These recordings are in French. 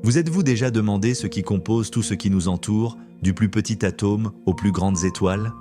Vous êtes-vous déjà demandé ce qui compose tout ce qui nous entoure, du plus petit atome aux plus grandes étoiles?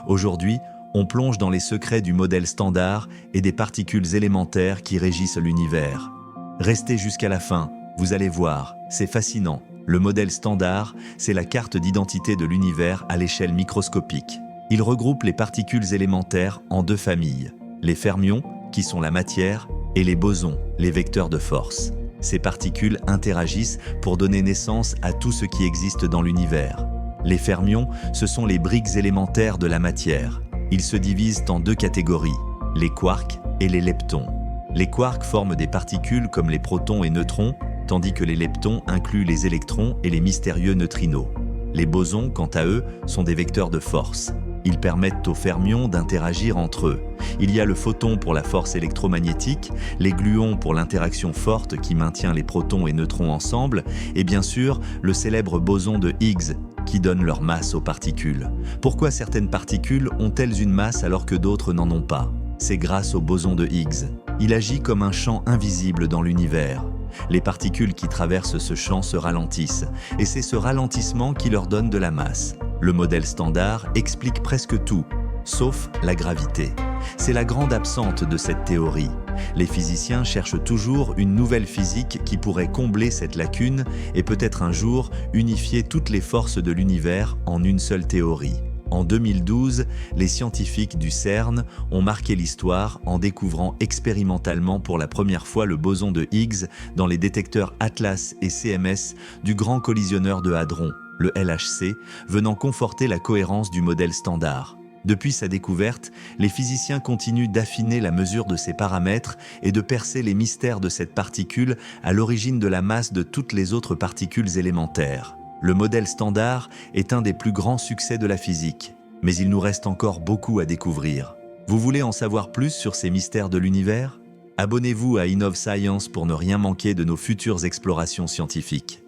Aujourd'hui, on plonge dans les secrets du modèle standard et des particules élémentaires qui régissent l'univers. Restez jusqu'à la fin, vous allez voir, c'est fascinant. Le modèle standard, c'est la carte d'identité de l'univers à l'échelle microscopique. Il regroupe les particules élémentaires en deux familles, les fermions, qui sont la matière, et les bosons, les vecteurs de force. Ces particules interagissent pour donner naissance à tout ce qui existe dans l'univers. Les fermions, ce sont les briques élémentaires de la matière. Ils se divisent en deux catégories, les quarks et les leptons. Les quarks forment des particules comme les protons et neutrons, tandis que les leptons incluent les électrons et les mystérieux neutrinos. Les bosons, quant à eux, sont des vecteurs de force. Ils permettent aux fermions d'interagir entre eux. Il y a le photon pour la force électromagnétique, les gluons pour l'interaction forte qui maintient les protons et neutrons ensemble, et bien sûr, le célèbre boson de Higgs, qui donne leur masse aux particules. Pourquoi certaines particules ont-elles une masse alors que d'autres n'en ont pas? C'est grâce au boson de Higgs. Il agit comme un champ invisible dans l'univers. Les particules qui traversent ce champ se ralentissent, et c'est ce ralentissement qui leur donne de la masse. Le modèle standard explique presque tout, sauf la gravité. C'est la grande absente de cette théorie. Les physiciens cherchent toujours une nouvelle physique qui pourrait combler cette lacune et peut-être un jour unifier toutes les forces de l'univers en une seule théorie. En 2012, les scientifiques du CERN ont marqué l'histoire en découvrant expérimentalement pour la première fois le boson de Higgs dans les détecteurs Atlas et CMS du Grand Collisionneur de Hadron, le LHC, venant conforter la cohérence du modèle standard. Depuis sa découverte, les physiciens continuent d'affiner la mesure de ces paramètres et de percer les mystères de cette particule à l'origine de la masse de toutes les autres particules élémentaires. Le modèle standard est un des plus grands succès de la physique, mais il nous reste encore beaucoup à découvrir. Vous voulez en savoir plus sur ces mystères de l'univers? Abonnez-vous à InnovScience pour ne rien manquer de nos futures explorations scientifiques.